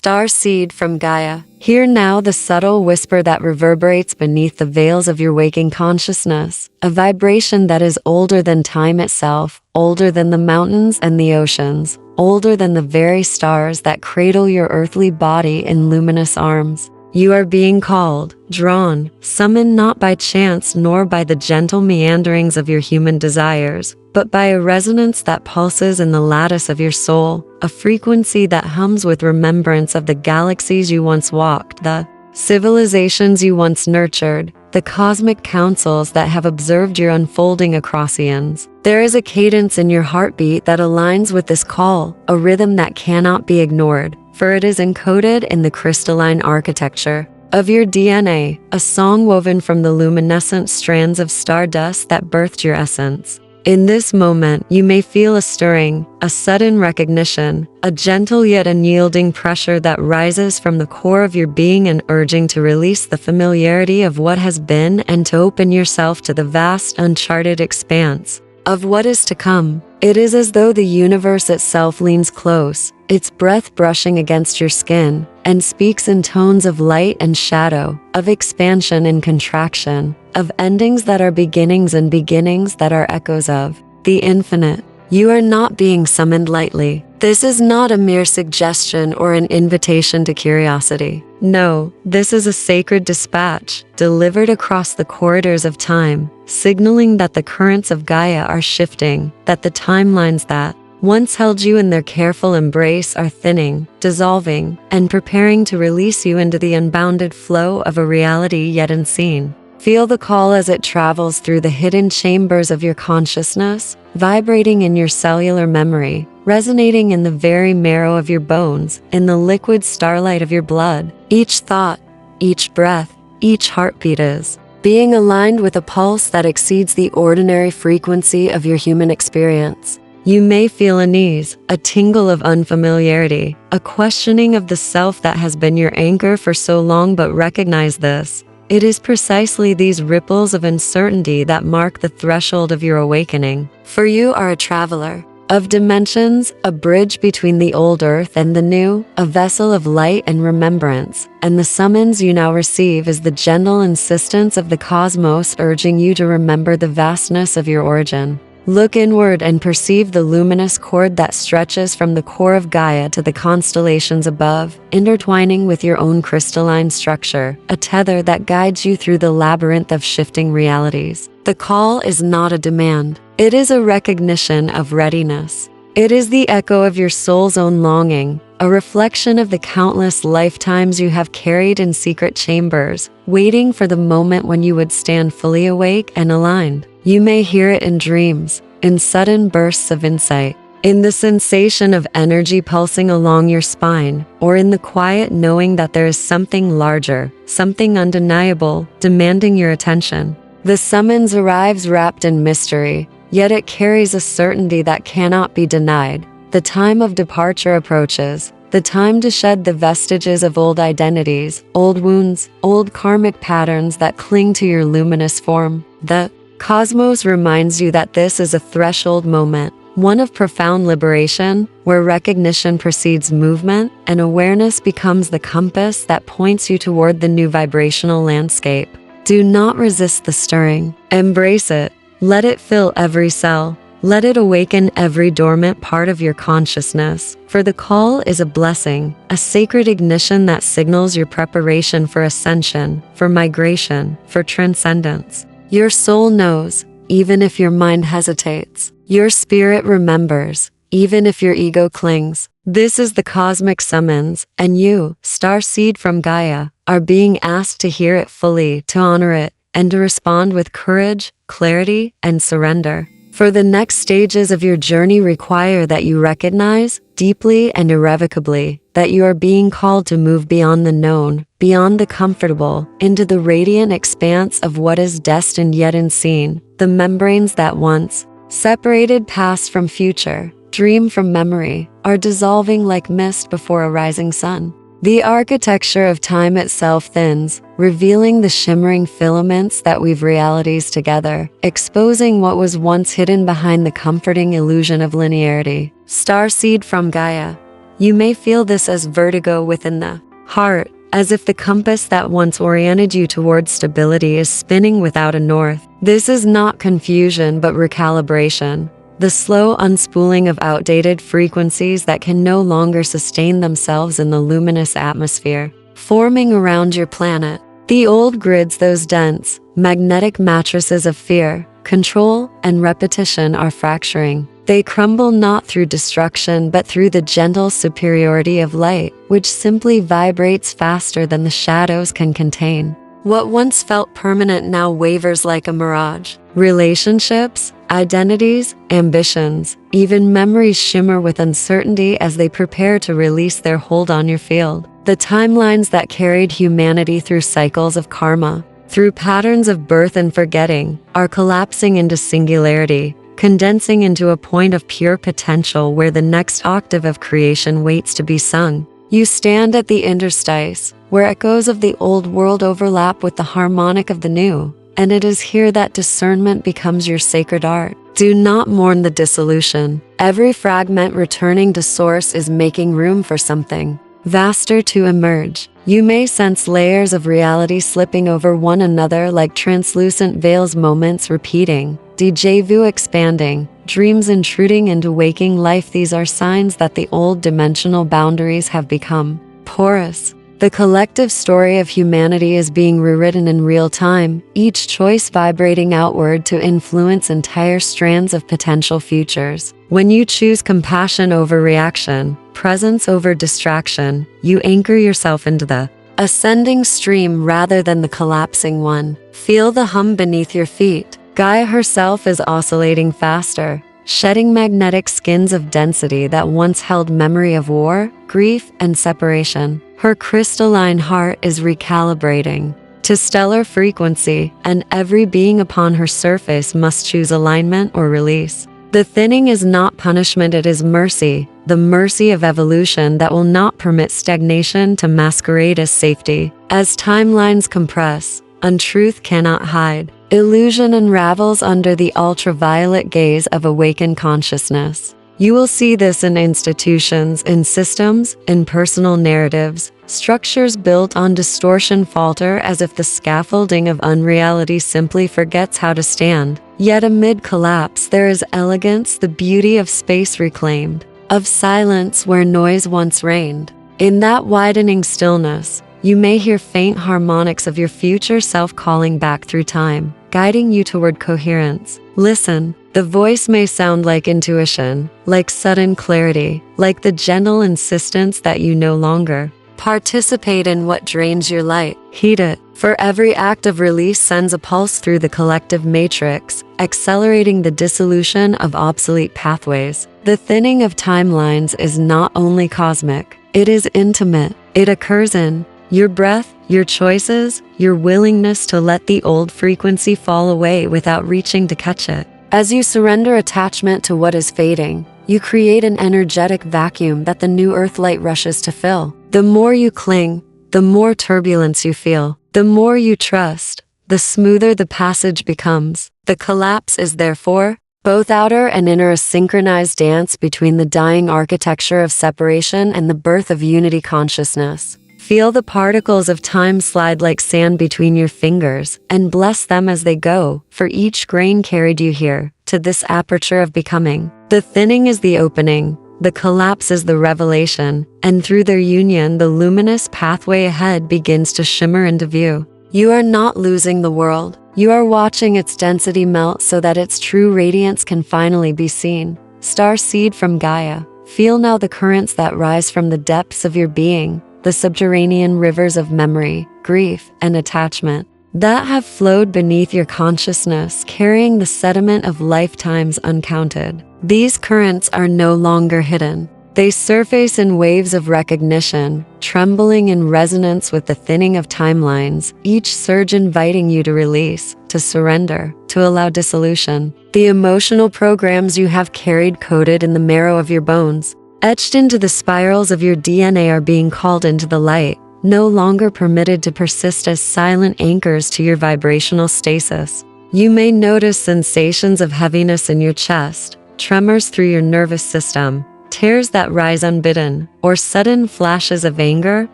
Starseed from Gaia. Hear now the subtle whisper that reverberates beneath the veils of your waking consciousness, a vibration that is older than time itself, older than the mountains and the oceans, older than the very stars that cradle your earthly body in luminous arms. You are being called, drawn, summoned not by chance nor by the gentle meanderings of your human desires, but by a resonance that pulses in the lattice of your soul, a frequency that hums with remembrance of the galaxies you once walked, the civilizations you once nurtured, the cosmic councils that have observed your unfolding across eons. There is a cadence in your heartbeat that aligns with this call, a rhythm that cannot be ignored, for it is encoded in the crystalline architecture of your DNA, a song woven from the luminescent strands of stardust that birthed your essence. In this moment, you may feel a stirring, a sudden recognition, a gentle yet unyielding pressure that rises from the core of your being and urging to release the familiarity of what has been and to open yourself to the vast, uncharted expanse of what is to come. It is as though the universe itself leans close, its breath brushing against your skin, and speaks in tones of light and shadow, of expansion and contraction, of endings that are beginnings and beginnings that are echoes of the infinite. You are not being summoned lightly. This is not a mere suggestion or an invitation to curiosity. No, this is a sacred dispatch, delivered across the corridors of time, signaling that the currents of Gaia are shifting, that the timelines that once held you in their careful embrace are thinning, dissolving, and preparing to release you into the unbounded flow of a reality yet unseen. Feel the call as it travels through the hidden chambers of your consciousness, vibrating in your cellular memory, resonating in the very marrow of your bones, in the liquid starlight of your blood. Each thought, each breath, each heartbeat is being aligned with a pulse that exceeds the ordinary frequency of your human experience. You may feel unease, a tingle of unfamiliarity, a questioning of the self that has been your anchor for so long, but recognize this. It is precisely these ripples of uncertainty that mark the threshold of your awakening. For you are a traveler of dimensions, a bridge between the old earth and the new, a vessel of light and remembrance, and the summons you now receive is the gentle insistence of the cosmos urging you to remember the vastness of your origin. Look inward and perceive the luminous cord that stretches from the core of Gaia to the constellations above, intertwining with your own crystalline structure, a tether that guides you through the labyrinth of shifting realities. The call is not a demand. It is a recognition of readiness. It is the echo of your soul's own longing, a reflection of the countless lifetimes you have carried in secret chambers, waiting for the moment when you would stand fully awake and aligned. You may hear it in dreams, in sudden bursts of insight, in the sensation of energy pulsing along your spine, or in the quiet knowing that there is something larger, something undeniable, demanding your attention. The summons arrives wrapped in mystery, yet it carries a certainty that cannot be denied. The time of departure approaches, the time to shed the vestiges of old identities, old wounds, old karmic patterns that cling to your luminous form. The cosmos reminds you that this is a threshold moment, one of profound liberation, where recognition precedes movement and awareness becomes the compass that points you toward the new vibrational landscape. Do not resist the stirring. Embrace it. Let it fill every cell. Let it awaken every dormant part of your consciousness, for the call is a blessing, a sacred ignition that signals your preparation for ascension, for migration, for transcendence. Your soul knows, even if your mind hesitates. Your spirit remembers, even if your ego clings. This is the cosmic summons, and you, starseed from Gaia, are being asked to hear it fully, to honor it, and to respond with courage, clarity, and surrender. For the next stages of your journey require that you recognize, deeply and irrevocably, that you are being called to move beyond the known, beyond the comfortable, into the radiant expanse of what is destined yet unseen. The membranes that once separated past from future, dream from memory, are dissolving like mist before a rising sun. The architecture of time itself thins, revealing the shimmering filaments that weave realities together, exposing what was once hidden behind the comforting illusion of linearity. Starseed from Gaia. You may feel this as vertigo within the heart, as if the compass that once oriented you towards stability is spinning without a north. This is not confusion but recalibration, the slow unspooling of outdated frequencies that can no longer sustain themselves in the luminous atmosphere forming around your planet. The old grids, those dense, magnetic mattresses of fear, control, and repetition are fracturing. They crumble not through destruction but through the gentle superiority of light, which simply vibrates faster than the shadows can contain. What once felt permanent now wavers like a mirage. Relationships, identities, ambitions, even memories shimmer with uncertainty as they prepare to release their hold on your field. The timelines that carried humanity through cycles of karma, through patterns of birth and forgetting, are collapsing into singularity, condensing into a point of pure potential where the next octave of creation waits to be sung. You stand at the interstice, where echoes of the old world overlap with the harmonic of the new, and it is here that discernment becomes your sacred art. Do not mourn the dissolution. Every fragment returning to source is making room for something vaster to emerge. You may sense layers of reality slipping over one another like translucent veils, moments repeating, déjà vu expanding, dreams intruding into waking life. These are signs that the old dimensional boundaries have become porous. The collective story of humanity is being rewritten in real time, each choice vibrating outward to influence entire strands of potential futures. When you choose compassion over reaction, presence over distraction, you anchor yourself into the ascending stream rather than the collapsing one. Feel the hum beneath your feet. Gaia herself is oscillating faster, shedding magnetic skins of density that once held memory of war, grief, and separation. Her crystalline heart is recalibrating to stellar frequency, and every being upon her surface must choose alignment or release. The thinning is not punishment, it is mercy, the mercy of evolution that will not permit stagnation to masquerade as safety. As timelines compress, untruth cannot hide. Illusion unravels under the ultraviolet gaze of awakened consciousness. You will see this in institutions, in systems, in personal narratives. Structures built on distortion falter as if the scaffolding of unreality simply forgets how to stand. Yet amid collapse there is elegance, the beauty of space reclaimed, of silence where noise once reigned. In that widening stillness, you may hear faint harmonics of your future self calling back through time, guiding you toward coherence. Listen. The voice may sound like intuition, like sudden clarity, like the gentle insistence that you no longer participate in what drains your light. Heed it, for every act of release sends a pulse through the collective matrix, accelerating the dissolution of obsolete pathways. The thinning of timelines is not only cosmic, it is intimate. It occurs in your breath, your choices, your willingness to let the old frequency fall away without reaching to catch it. As you surrender attachment to what is fading, you create an energetic vacuum that the new earth light rushes to fill. The more you cling, the more turbulence you feel. The more you trust, the smoother the passage becomes. The collapse is therefore both outer and inner, a synchronized dance between the dying architecture of separation and the birth of unity consciousness. Feel the particles of time slide like sand between your fingers, and bless them as they go, for each grain carried you here, to this aperture of becoming. The thinning is the opening, the collapse is the revelation, and through their union the luminous pathway ahead begins to shimmer into view. You are not losing the world, you are watching its density melt so that its true radiance can finally be seen. Starseed from Gaia, feel now the currents that rise from the depths of your being, the subterranean rivers of memory, grief, and attachment that have flowed beneath your consciousness, carrying the sediment of lifetimes uncounted. These currents are no longer hidden. They surface in waves of recognition, trembling in resonance with the thinning of timelines, each surge inviting you to release, to surrender, to allow dissolution. The emotional programs you have carried coded in the marrow of your bones, etched into the spirals of your DNA, are being called into the light, no longer permitted to persist as silent anchors to your vibrational stasis. You may notice sensations of heaviness in your chest, tremors through your nervous system, tears that rise unbidden, or sudden flashes of anger,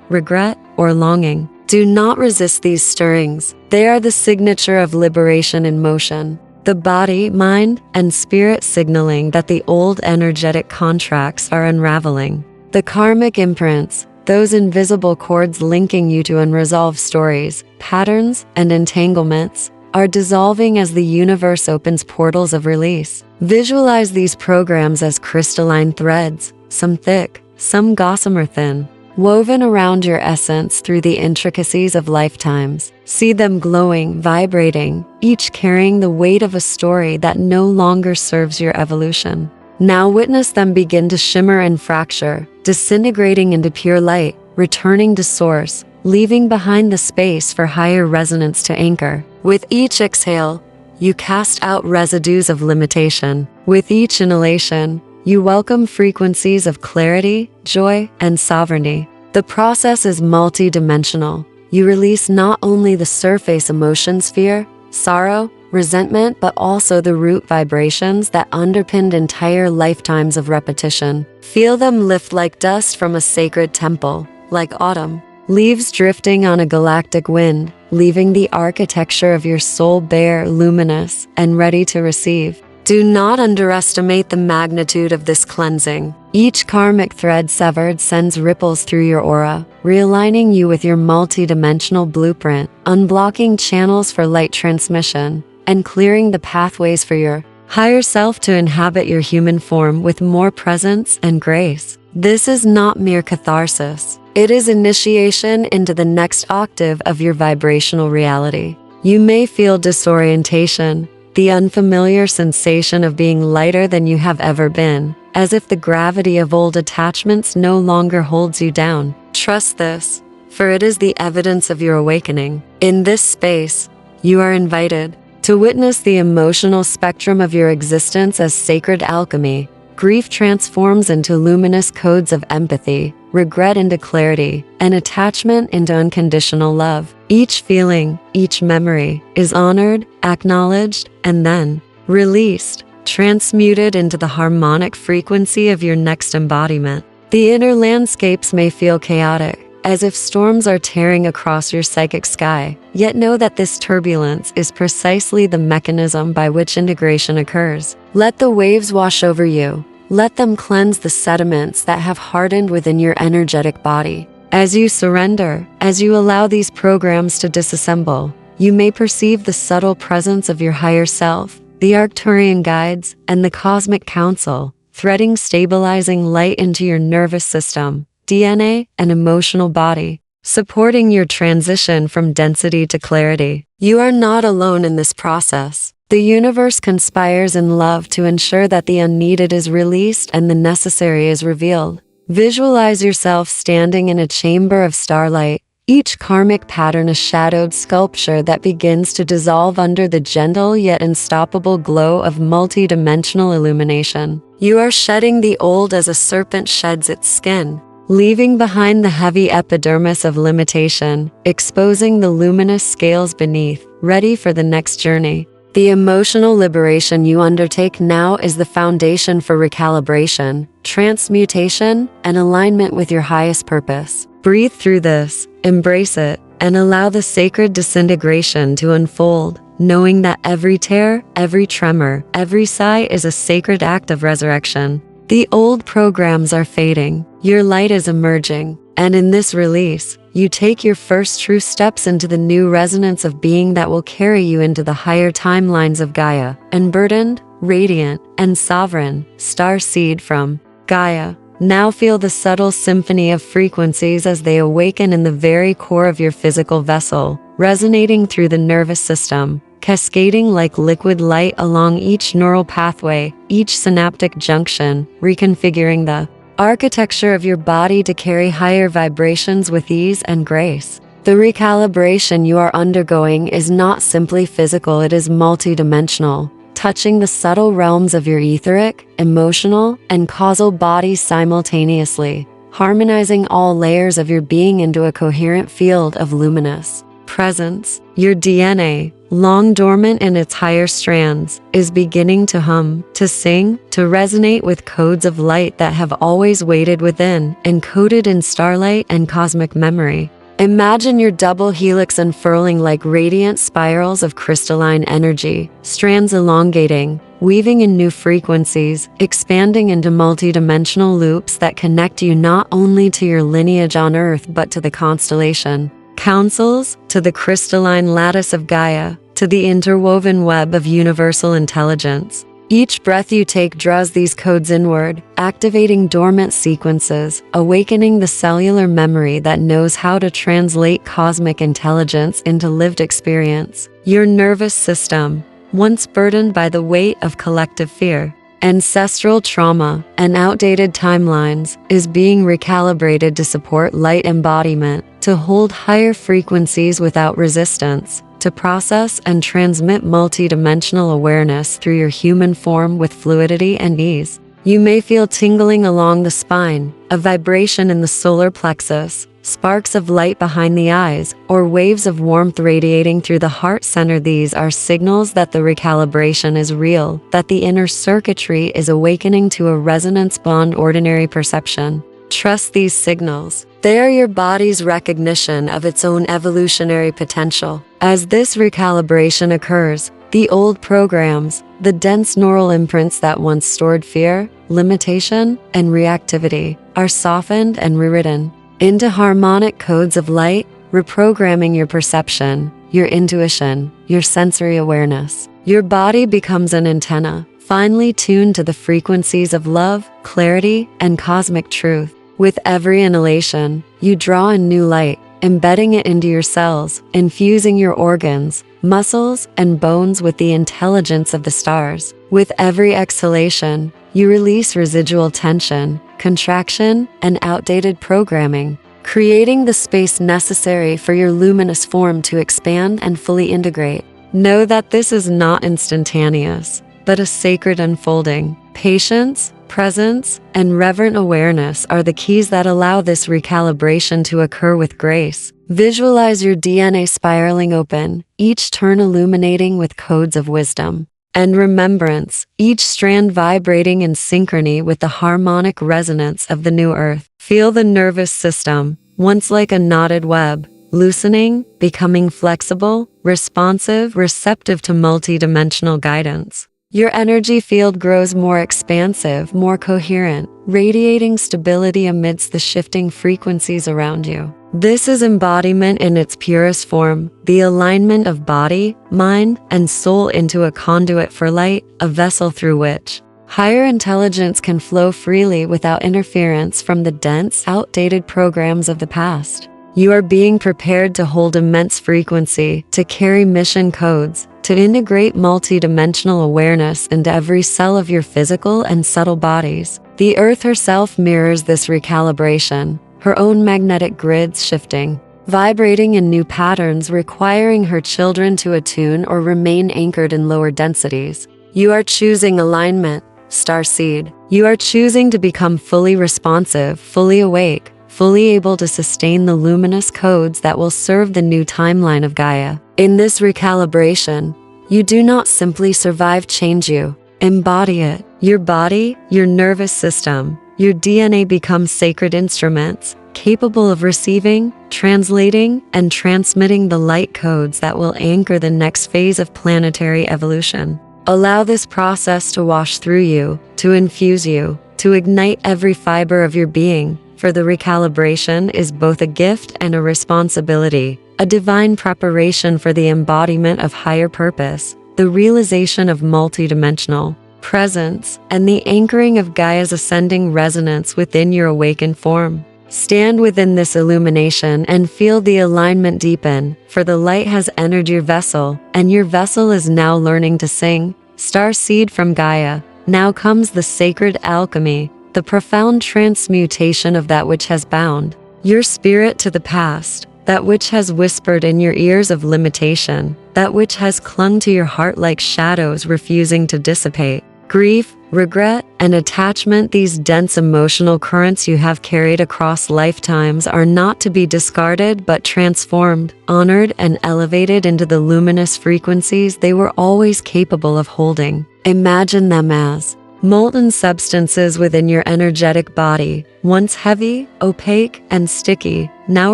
regret, or longing. Do not resist these stirrings. They are the signature of liberation in motion. The body, mind, and spirit signaling that the old energetic contracts are unraveling. The karmic imprints, those invisible cords linking you to unresolved stories, patterns, and entanglements, are dissolving as the universe opens portals of release. Visualize these programs as crystalline threads, some thick, some gossamer thin, woven around your essence through the intricacies of lifetimes. See them glowing, vibrating, each carrying the weight of a story that no longer serves your evolution. Now witness them begin to shimmer and fracture, disintegrating into pure light, returning to source, leaving behind the space for higher resonance to anchor. With each exhale, you cast out residues of limitation. With each inhalation, you welcome frequencies of clarity, joy, and sovereignty. The process is multi-dimensional. You release not only the surface emotions, fear, sorrow, resentment, but also the root vibrations that underpinned entire lifetimes of repetition. Feel them lift like dust from a sacred temple, like autumn leaves drifting on a galactic wind, leaving the architecture of your soul bare, luminous, and ready to receive. Do not underestimate the magnitude of this cleansing. Each karmic thread severed sends ripples through your aura, realigning you with your multi-dimensional blueprint, unblocking channels for light transmission, and clearing the pathways for your higher self to inhabit your human form with more presence and grace. This is not mere catharsis. It is initiation into the next octave of your vibrational reality. You may feel disorientation, the unfamiliar sensation of being lighter than you have ever been, as if the gravity of old attachments no longer holds you down. Trust this, for it is the evidence of your awakening. In this space, you are invited to witness the emotional spectrum of your existence as sacred alchemy. Grief transforms into luminous codes of empathy, regret into clarity, and attachment into unconditional love. Each feeling, each memory is honored, acknowledged, and then released, transmuted into the harmonic frequency of your next embodiment. The inner landscapes may feel chaotic, as if storms are tearing across your psychic sky, yet know that this turbulence is precisely the mechanism by which integration occurs. Let the waves wash over you. Let them cleanse the sediments that have hardened within your energetic body. As you surrender, as you allow these programs to disassemble, you may perceive the subtle presence of your higher self, the Arcturian guides, and the Cosmic Council, threading stabilizing light into your nervous system, DNA, and emotional body, supporting your transition from density to clarity. You are not alone in this process. The universe conspires in love to ensure that the unneeded is released and the necessary is revealed. Visualize yourself standing in a chamber of starlight, each karmic pattern a shadowed sculpture that begins to dissolve under the gentle yet unstoppable glow of multi-dimensional illumination. You are shedding the old as a serpent sheds its skin, leaving behind the heavy epidermis of limitation, exposing the luminous scales beneath, ready for the next journey. The emotional liberation you undertake now is the foundation for recalibration, transmutation, and alignment with your highest purpose. Breathe through this, embrace it, and allow the sacred disintegration to unfold, knowing that every tear, every tremor, every sigh is a sacred act of resurrection. The old programs are fading, your light is emerging, and in this release, you take your first true steps into the new resonance of being that will carry you into the higher timelines of Gaia, unburdened, radiant, and sovereign. Starseed from Gaia. Now feel the subtle symphony of frequencies as they awaken in the very core of your physical vessel, resonating through the nervous system, cascading like liquid light along each neural pathway, each synaptic junction, reconfiguring the architecture of your body to carry higher vibrations with ease and grace. The recalibration you are undergoing is not simply physical, it is multidimensional, touching the subtle realms of your etheric, emotional, and causal bodies simultaneously, harmonizing all layers of your being into a coherent field of luminous Presence. Your DNA, long dormant in its higher strands, is beginning to hum, to sing, to resonate with codes of light that have always waited within, encoded in starlight and cosmic memory. Imagine your double helix unfurling like radiant spirals of crystalline energy, strands elongating, weaving in new frequencies, expanding into multidimensional loops that connect you not only to your lineage on Earth but to the constellation councils, to the crystalline lattice of Gaia, to the interwoven web of universal intelligence. Each breath you take draws these codes inward, activating dormant sequences, awakening the cellular memory that knows how to translate cosmic intelligence into lived experience. Your nervous system, once burdened by the weight of collective fear, ancestral trauma, and outdated timelines, is being recalibrated to support light embodiment, to hold higher frequencies without resistance, to process and transmit multidimensional awareness through your human form with fluidity and ease. You may feel tingling along the spine, a vibration in the solar plexus, sparks of light behind the eyes, or waves of warmth radiating through the heart center. These are signals that the recalibration is real, that the inner circuitry is awakening to a resonance beyond ordinary perception. Trust these signals. They are your body's recognition of its own evolutionary potential. As this recalibration occurs, the old programs, the dense neural imprints that once stored fear, limitation, and reactivity, are softened and rewritten into harmonic codes of light, reprogramming your perception, your intuition, your sensory awareness. Your body becomes an antenna, finely tuned to the frequencies of love, clarity, and cosmic truth. With every inhalation, you draw in new light, embedding it into your cells, infusing your organs, muscles, and bones with the intelligence of the stars. With every exhalation, you release residual tension, contraction, and outdated programming, creating the space necessary for your luminous form to expand and fully integrate. Know that this is not instantaneous, but a sacred unfolding. Patience, presence, and reverent awareness are the keys that allow this recalibration to occur with grace. Visualize your DNA spiraling open, each turn illuminating with codes of wisdom and remembrance, each strand vibrating in synchrony with the harmonic resonance of the new earth. Feel the nervous system, once like a knotted web, loosening, becoming flexible, responsive, receptive to multidimensional guidance. Your energy field grows more expansive, more coherent, radiating stability amidst the shifting frequencies around you. This is embodiment in its purest form, the alignment of body, mind, and soul into a conduit for light, a vessel through which higher intelligence can flow freely without interference from the dense, outdated programs of the past. You are being prepared to hold immense frequency, to carry mission codes, to integrate multidimensional awareness into every cell of your physical and subtle bodies. The Earth herself mirrors this recalibration, her own magnetic grids shifting, vibrating in new patterns, requiring her children to attune or remain anchored in lower densities. You are choosing alignment, Starseed. You are choosing to become fully responsive, fully awake, fully able to sustain the luminous codes that will serve the new timeline of Gaia. In this recalibration, you do not simply survive change, you embody it. Your body, your nervous system, your DNA become sacred instruments, capable of receiving, translating, and transmitting the light codes that will anchor the next phase of planetary evolution. Allow this process to wash through you, to infuse you, to ignite every fiber of your being, for the recalibration is both a gift and a responsibility, a divine preparation for the embodiment of higher purpose, the realization of multidimensional presence, and the anchoring of Gaia's ascending resonance within your awakened form. Stand within this illumination and feel the alignment deepen, for the light has entered your vessel, and your vessel is now learning to sing. Starseed from Gaia, now comes the sacred alchemy, the profound transmutation of that which has bound your spirit to the past, that which has whispered in your ears of limitation, that which has clung to your heart like shadows refusing to dissipate. Grief, regret, and attachment. These dense emotional currents you have carried across lifetimes are not to be discarded but transformed, honored, and elevated into the luminous frequencies they were always capable of holding. Imagine them as molten substances within your energetic body, once heavy, opaque, and sticky, now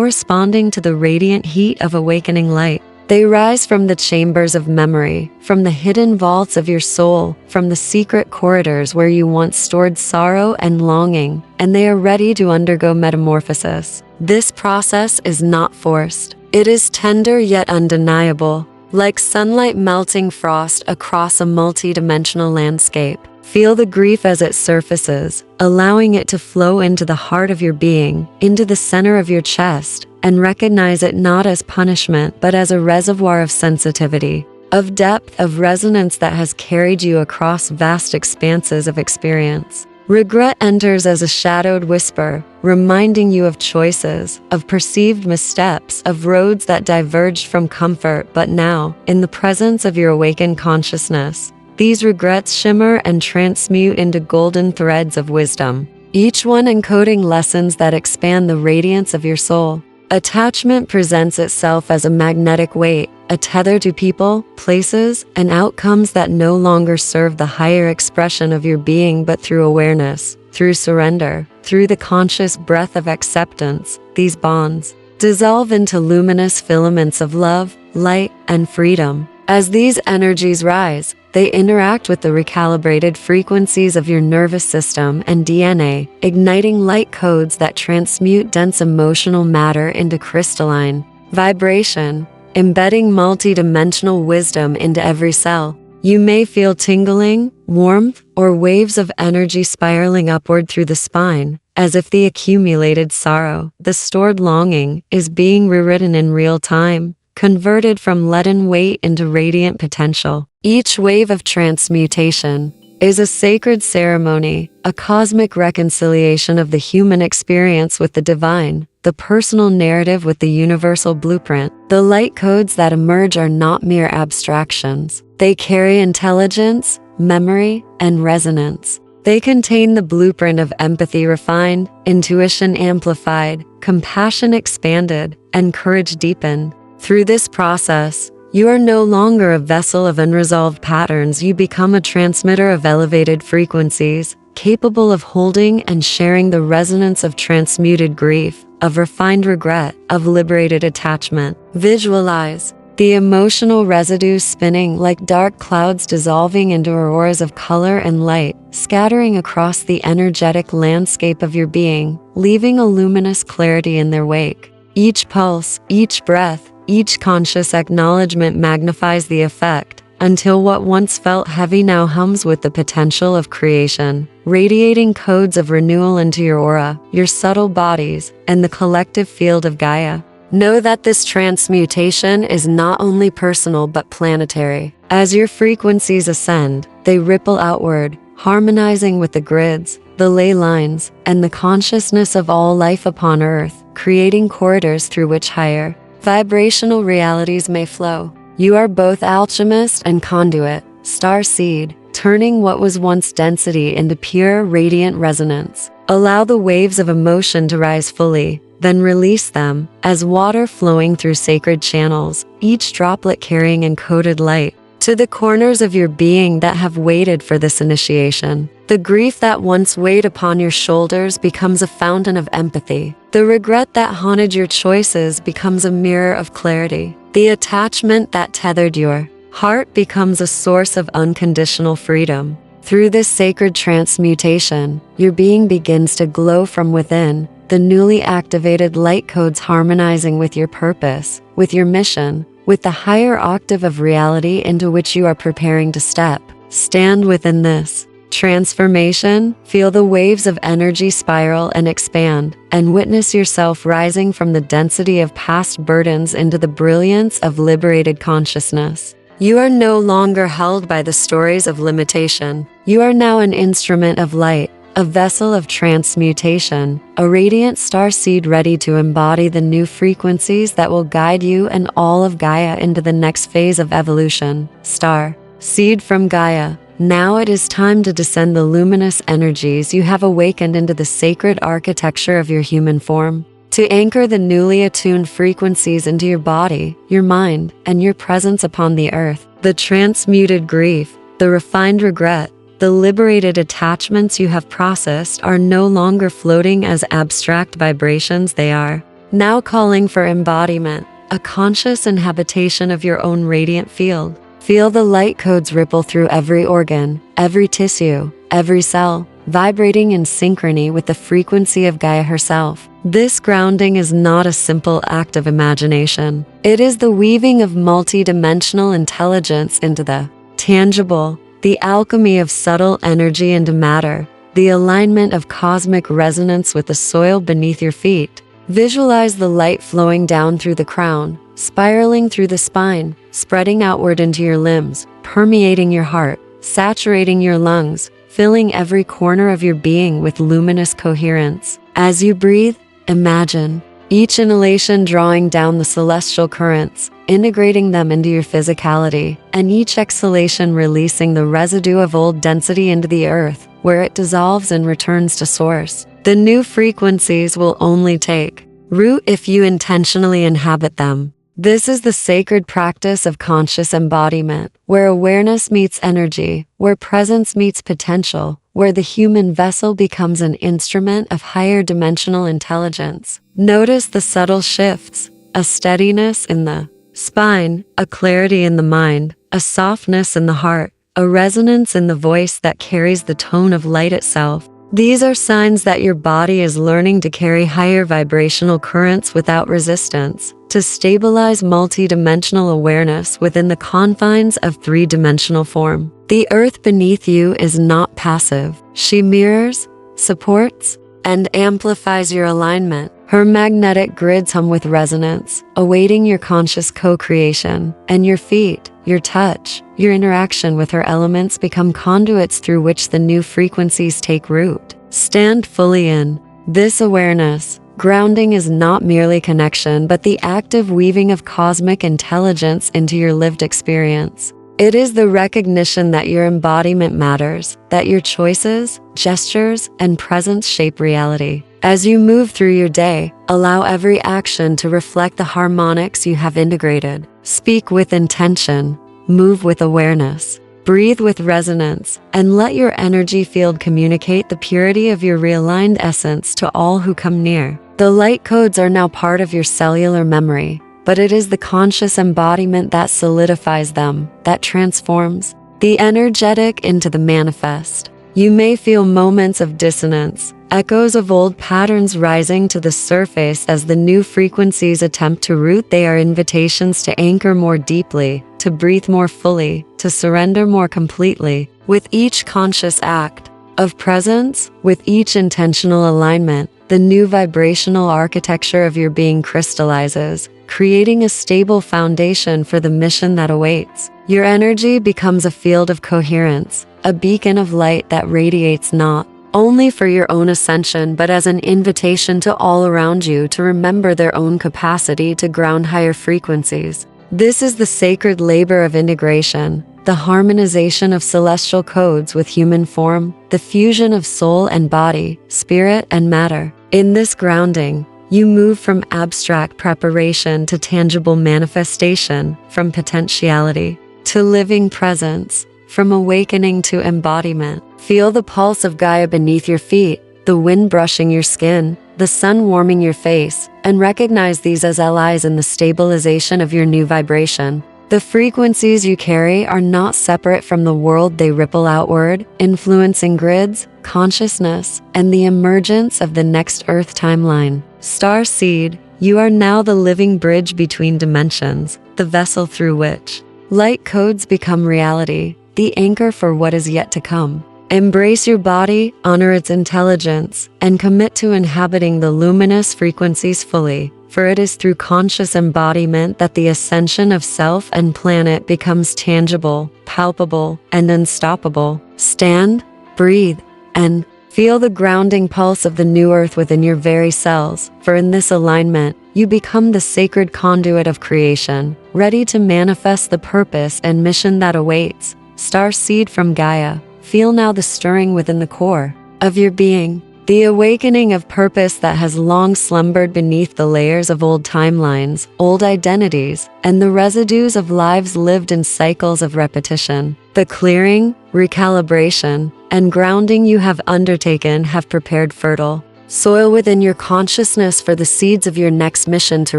responding to the radiant heat of awakening light. They rise from the chambers of memory, from the hidden vaults of your soul, from the secret corridors where you once stored sorrow and longing, and they are ready to undergo metamorphosis. This process is not forced. It is tender yet undeniable, like sunlight melting frost across a multi-dimensional landscape. Feel the grief as it surfaces, allowing it to flow into the heart of your being, into the center of your chest, and recognize it not as punishment but as a reservoir of sensitivity, of depth, of resonance that has carried you across vast expanses of experience. Regret enters as a shadowed whisper, reminding you of choices, of perceived missteps, of roads that diverged from comfort. But now, in the presence of your awakened consciousness, these regrets shimmer and transmute into golden threads of wisdom, each one encoding lessons that expand the radiance of your soul. Attachment presents itself as a magnetic weight, a tether to people, places, and outcomes that no longer serve the higher expression of your being, but through awareness, through surrender, through the conscious breath of acceptance, these bonds dissolve into luminous filaments of love, light, and freedom. As these energies rise, they interact with the recalibrated frequencies of your nervous system and DNA, igniting light codes that transmute dense emotional matter into crystalline vibration, embedding multi-dimensional wisdom into every cell. You may feel tingling, warmth, or waves of energy spiraling upward through the spine, as if the accumulated sorrow, the stored longing, is being rewritten in real time, converted from leaden weight into radiant potential. Each wave of transmutation is a sacred ceremony, a cosmic reconciliation of the human experience with the divine, the personal narrative with the universal blueprint. The light codes that emerge are not mere abstractions. They carry intelligence, memory, and resonance. They contain the blueprint of empathy refined, intuition amplified, compassion expanded, and courage deepened. Through this process, you are no longer a vessel of unresolved patterns. You become a transmitter of elevated frequencies, capable of holding and sharing the resonance of transmuted grief, of refined regret, of liberated attachment. Visualize the emotional residues spinning like dark clouds, dissolving into auroras of color and light, scattering across the energetic landscape of your being, leaving a luminous clarity in their wake. Each pulse, each breath, each conscious acknowledgement magnifies the effect, until what once felt heavy now hums with the potential of creation, radiating codes of renewal into your aura, your subtle bodies, and the collective field of Gaia. Know that this transmutation is not only personal but planetary. As your frequencies ascend, they ripple outward, harmonizing with the grids, the ley lines, and the consciousness of all life upon Earth, creating corridors through which higher vibrational realities may flow. You are both alchemist and conduit, starseed, turning what was once density into pure, radiant resonance. Allow the waves of emotion to rise fully, then release them, as water flowing through sacred channels, each droplet carrying encoded light to the corners of your being that have waited for this initiation. The grief that once weighed upon your shoulders becomes a fountain of empathy. The regret that haunted your choices becomes a mirror of clarity. The attachment that tethered your heart becomes a source of unconditional freedom. Through this sacred transmutation, your being begins to glow from within, the newly activated light codes harmonizing with your purpose, with your mission, with the higher octave of reality into which you are preparing to step. Stand within this transformation, feel the waves of energy spiral and expand, and witness yourself rising from the density of past burdens into the brilliance of liberated consciousness. You are no longer held by the stories of limitation. You are now an instrument of light, a vessel of transmutation, a radiant starseed ready to embody the new frequencies that will guide you and all of Gaia into the next phase of evolution. Star seed from Gaia, Now it is time to descend the luminous energies you have awakened into the sacred architecture of your human form. To anchor the newly attuned frequencies into your body, your mind, and your presence upon the earth, the transmuted grief, the refined regret, the liberated attachments you have processed are no longer floating as abstract vibrations. They are now calling for embodiment, a conscious inhabitation of your own radiant field. Feel the light codes ripple through every organ, every tissue, every cell, vibrating in synchrony with the frequency of Gaia herself. This grounding is not a simple act of imagination. It is the weaving of multi-dimensional intelligence into the tangible, the alchemy of subtle energy into matter, the alignment of cosmic resonance with the soil beneath your feet. Visualize the light flowing down through the crown, spiraling through the spine, spreading outward into your limbs, permeating your heart, saturating your lungs, filling every corner of your being with luminous coherence. As you breathe, imagine each inhalation drawing down the celestial currents, integrating them into your physicality, and each exhalation releasing the residue of old density into the earth, where it dissolves and returns to source. The new frequencies will only take root if you intentionally inhabit them. This is the sacred practice of conscious embodiment, where awareness meets energy, where presence meets potential, where the human vessel becomes an instrument of higher dimensional intelligence. Notice the subtle shifts, a steadiness in the spine, a clarity in the mind, a softness in the heart, a resonance in the voice that carries the tone of light itself. These are signs that your body is learning to carry higher vibrational currents without resistance, to stabilize multidimensional awareness within the confines of three-dimensional form. The earth beneath you is not passive. She mirrors, supports, and amplifies your alignment. Her magnetic grids hum with resonance, awaiting your conscious co-creation, and your feet, your touch, your interaction with her elements become conduits through which the new frequencies take root. Stand fully in this awareness. Grounding is not merely connection, but the active weaving of cosmic intelligence into your lived experience. It is the recognition that your embodiment matters, that your choices, gestures, and presence shape reality. As you move through your day, allow every action to reflect the harmonics you have integrated. Speak with intention, move with awareness, breathe with resonance, and let your energy field communicate the purity of your realigned essence to all who come near. The light codes are now part of your cellular memory, but it is the conscious embodiment that solidifies them, that transforms the energetic into the manifest. You may feel moments of dissonance, echoes of old patterns rising to the surface as the new frequencies attempt to root. They are invitations to anchor more deeply, to breathe more fully, to surrender more completely. With each conscious act of presence, with each intentional alignment, the new vibrational architecture of your being crystallizes, creating a stable foundation for the mission that awaits. Your energy becomes a field of coherence, a beacon of light that radiates not only for your own ascension but as an invitation to all around you to remember their own capacity to ground higher frequencies. This is the sacred labor of integration, the harmonization of celestial codes with human form, the fusion of soul and body, spirit and matter. In this grounding, you move from abstract preparation to tangible manifestation, from potentiality to living presence, from awakening to embodiment. Feel the pulse of Gaia beneath your feet, the wind brushing your skin, the sun warming your face, and recognize these as allies in the stabilization of your new vibration. The frequencies you carry are not separate from the world. They ripple outward, influencing grids, consciousness, and the emergence of the next Earth timeline. Starseed, you are now the living bridge between dimensions, the vessel through which light codes become reality, the anchor for what is yet to come. Embrace your body, honor its intelligence, and commit to inhabiting the luminous frequencies fully, for it is through conscious embodiment that the ascension of self and planet becomes tangible, palpable, and unstoppable. Stand, breathe, and feel the grounding pulse of the new earth within your very cells, for in this alignment, you become the sacred conduit of creation, ready to manifest the purpose and mission that awaits. Starseed from Gaia, feel now the stirring within the core of your being, the awakening of purpose that has long slumbered beneath the layers of old timelines, old identities, and the residues of lives lived in cycles of repetition. The clearing, recalibration, and grounding you have undertaken have prepared fertile soil within your consciousness for the seeds of your next mission to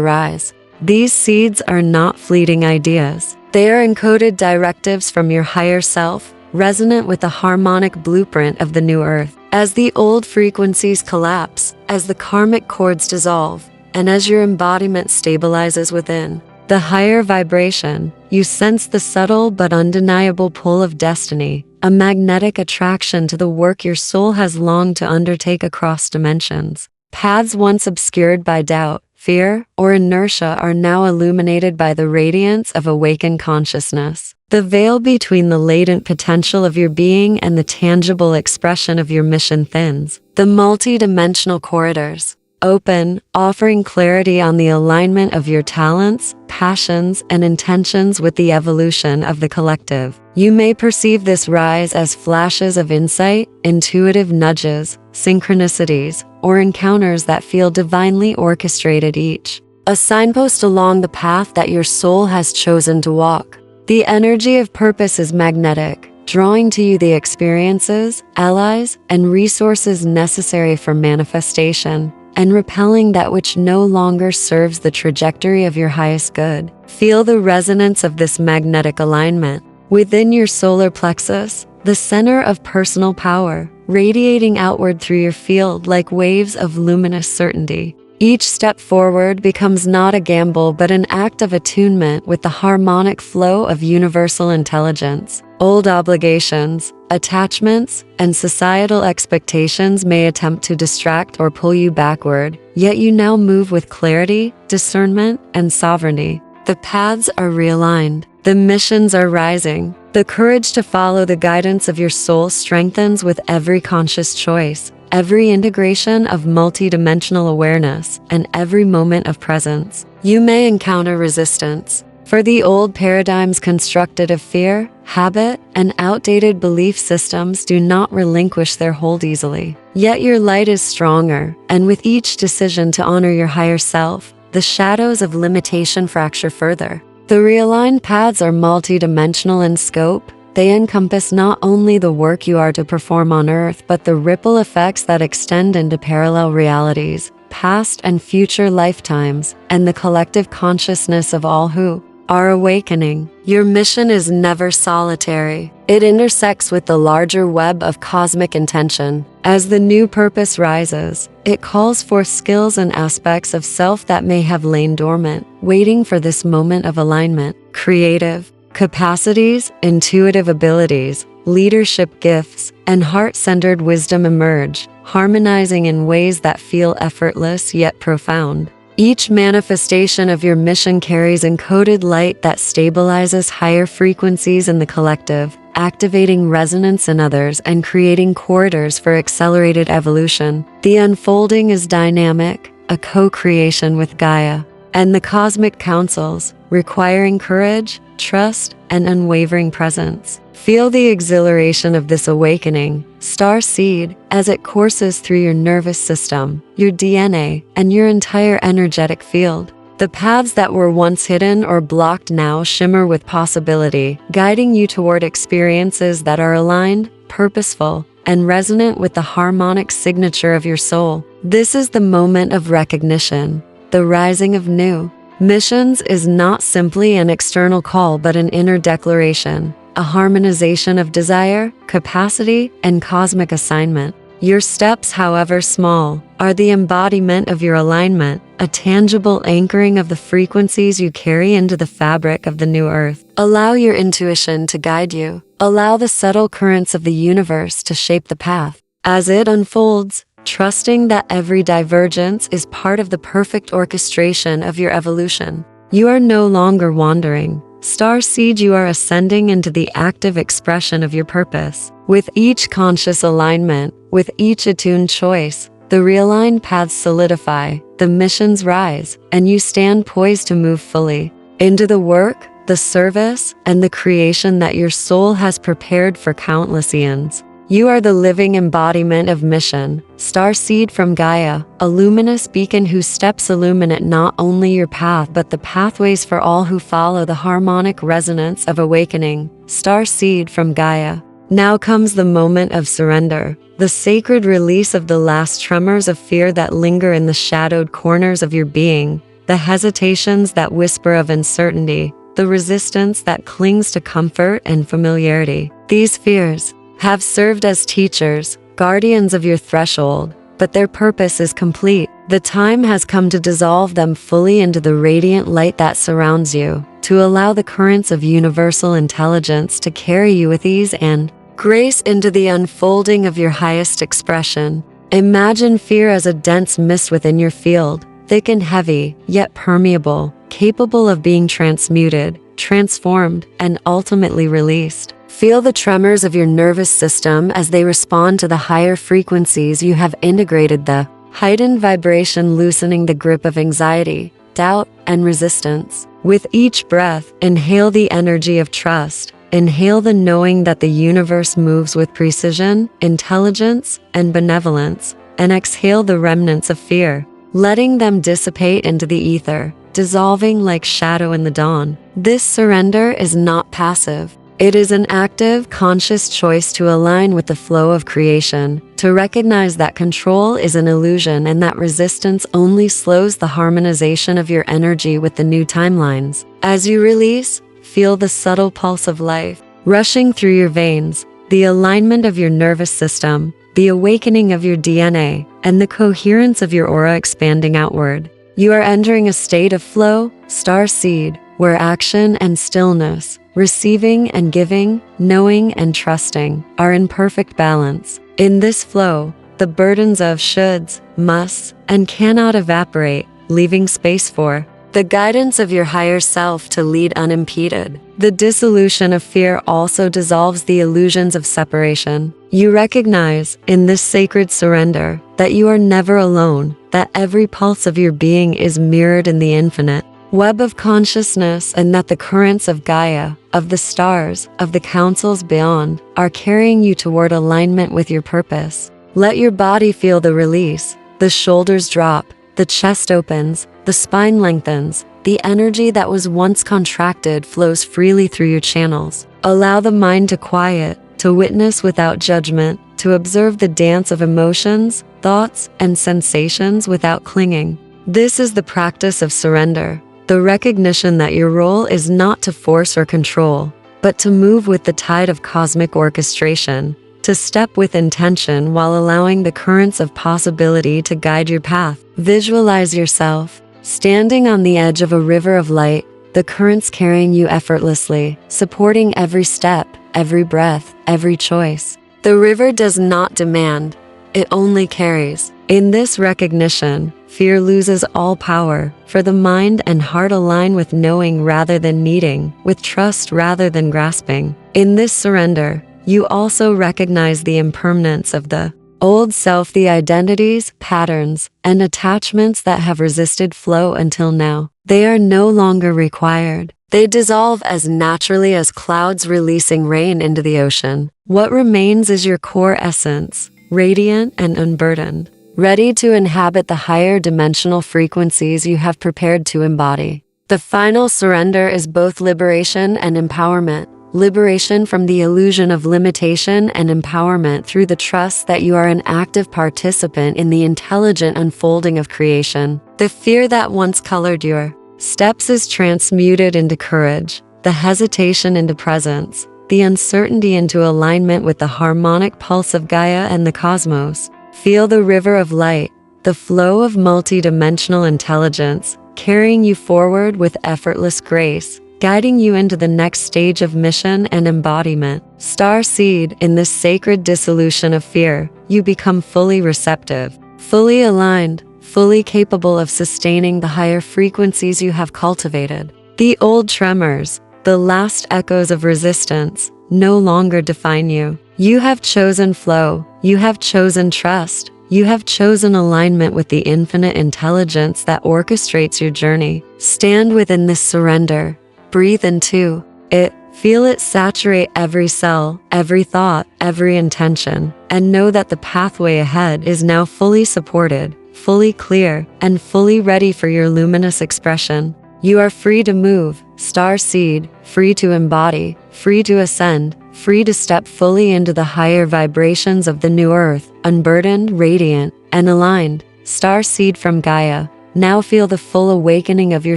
rise. These seeds are not fleeting ideas. They are encoded directives from your higher self, resonant with the harmonic blueprint of the new earth. As the old frequencies collapse, as the karmic cords dissolve, and as your embodiment stabilizes within the higher vibration, you sense the subtle but undeniable pull of destiny, a magnetic attraction to the work your soul has longed to undertake across dimensions. Paths once obscured by doubt, fear, or inertia are now illuminated by the radiance of awakened consciousness. The veil between the latent potential of your being and the tangible expression of your mission thins. The multi-dimensional corridors open, offering clarity on the alignment of your talents, passions, and intentions with the evolution of the collective. You may perceive this rise as flashes of insight, intuitive nudges, synchronicities, or encounters that feel divinely orchestrated, each a signpost along the path that your soul has chosen to walk. The energy of purpose is magnetic, drawing to you the experiences, allies, and resources necessary for manifestation, and repelling that which no longer serves the trajectory of your highest good. Feel the resonance of this magnetic alignment within your solar plexus, the center of personal power, radiating outward through your field like waves of luminous certainty. Each step forward becomes not a gamble but an act of attunement with the harmonic flow of universal intelligence. Old obligations, attachments, and societal expectations may attempt to distract or pull you backward, yet you now move with clarity, discernment, and sovereignty. The paths are realigned. The missions are rising. The courage to follow the guidance of your soul strengthens with every conscious choice, every integration of multidimensional awareness, and every moment of presence. You may encounter resistance, for the old paradigms constructed of fear, habit, and outdated belief systems do not relinquish their hold easily. Yet your light is stronger, and with each decision to honor your higher self, the shadows of limitation fracture further. The realigned paths are multidimensional in scope. They encompass not only the work you are to perform on Earth, but the ripple effects that extend into parallel realities, past and future lifetimes, and the collective consciousness of all who are awakening. Your mission is never solitary. It intersects with the larger web of cosmic intention. As the new purpose rises, it calls forth skills and aspects of self that may have lain dormant, waiting for this moment of alignment. Creative capacities, intuitive abilities, leadership gifts, and heart-centered wisdom emerge, harmonizing in ways that feel effortless yet profound. Each manifestation of your mission carries encoded light that stabilizes higher frequencies in the collective, activating resonance in others and creating corridors for accelerated evolution. The unfolding is dynamic, a co-creation with Gaia and the cosmic councils, requiring courage, trust, and unwavering presence. Feel the exhilaration of this awakening, Starseed, as it courses through your nervous system, your DNA, and your entire energetic field. The paths that were once hidden or blocked now shimmer with possibility, guiding you toward experiences that are aligned, purposeful, and resonant with the harmonic signature of your soul. This is the moment of recognition, the rising of new missions is not simply an external call but an inner declaration, a harmonization of desire, capacity, and cosmic assignment. Your steps, however small, are the embodiment of your alignment, a tangible anchoring of the frequencies you carry into the fabric of the new earth. Allow your intuition to guide you. Allow the subtle currents of the universe to shape the path. As it unfolds, trusting that every divergence is part of the perfect orchestration of your evolution. You are no longer wandering. Starseed, you are ascending into the active expression of your purpose. With each conscious alignment, with each attuned choice, the realigned paths solidify, the missions rise, and you stand poised to move fully into the work, the service, and the creation that your soul has prepared for countless eons. You are the living embodiment of mission, starseed from Gaia, a luminous beacon whose steps illuminate not only your path but the pathways for all who follow the harmonic resonance of awakening. Starseed from Gaia. Now comes the moment of surrender, the sacred release of the last tremors of fear that linger in the shadowed corners of your being, the hesitations that whisper of uncertainty, the resistance that clings to comfort and familiarity. These fears have served as teachers, guardians of your threshold, but their purpose is complete. The time has come to dissolve them fully into the radiant light that surrounds you, to allow the currents of universal intelligence to carry you with ease and grace into the unfolding of your highest expression. Imagine fear as a dense mist within your field, thick and heavy, yet permeable, capable of being transmuted, transformed, and ultimately released. Feel the tremors of your nervous system as they respond to the higher frequencies you have integrated, the heightened vibration loosening the grip of anxiety, doubt, and resistance. With each breath, inhale the energy of trust. Inhale the knowing that the universe moves with precision, intelligence, and benevolence, and exhale the remnants of fear, letting them dissipate into the ether, dissolving like shadow in the dawn. This surrender is not passive. It is an active, conscious choice to align with the flow of creation, to recognize that control is an illusion and that resistance only slows the harmonization of your energy with the new timelines. As you release, feel the subtle pulse of life rushing through your veins, the alignment of your nervous system, the awakening of your DNA, and the coherence of your aura expanding outward. You are entering a state of flow, starseed, where action and stillness, receiving and giving, knowing and trusting, are in perfect balance. In this flow, the burdens of shoulds, musts, and cannot evaporate, leaving space for the guidance of your higher self to lead unimpeded. The dissolution of fear also dissolves the illusions of separation. You recognize, in this sacred surrender, that you are never alone, that every pulse of your being is mirrored in the infinite web of consciousness, and that the currents of Gaia, of the stars, of the councils beyond, are carrying you toward alignment with your purpose. Let your body feel the release. The shoulders drop, the chest opens, the spine lengthens, the energy that was once contracted flows freely through your channels. Allow the mind to quiet, to witness without judgment, to observe the dance of emotions, thoughts, and sensations without clinging. This is the practice of surrender, the recognition that your role is not to force or control, but to move with the tide of cosmic orchestration, to step with intention while allowing the currents of possibility to guide your path. Visualize yourself standing on the edge of a river of light, the currents carrying you effortlessly, supporting every step, every breath, every choice. The river does not demand, it only carries. In this recognition, fear loses all power, for the mind and heart align with knowing rather than needing, with trust rather than grasping. In this surrender, you also recognize the impermanence of the old self, the identities, patterns, and attachments that have resisted flow until now. They are no longer required. They dissolve as naturally as clouds releasing rain into the ocean. What remains is your core essence, radiant and unburdened, ready to inhabit the higher dimensional frequencies you have prepared to embody. The final surrender is both liberation and empowerment. Liberation from the illusion of limitation and empowerment through the trust that you are an active participant in the intelligent unfolding of creation. The fear that once colored your steps is transmuted into courage, the hesitation into presence, the uncertainty into alignment with the harmonic pulse of Gaia and the cosmos. Feel the river of light, the flow of multidimensional intelligence, carrying you forward with effortless grace, guiding you into the next stage of mission and embodiment. Starseed, in this sacred dissolution of fear, you become fully receptive, fully aligned, fully capable of sustaining the higher frequencies you have cultivated. The old tremors, the last echoes of resistance, no longer define you. You have chosen flow, you have chosen trust, you have chosen alignment with the infinite intelligence that orchestrates your journey. Stand within this surrender, Breathe into it. Feel it saturate every cell, every thought, every intention, and know that the pathway ahead is now fully supported, fully clear, and fully ready for your luminous expression. You are free to move, starseed, free to embody, free to ascend, free to step fully into the higher vibrations of the new earth, unburdened, radiant, and aligned. Starseed from Gaia, now feel the full awakening of your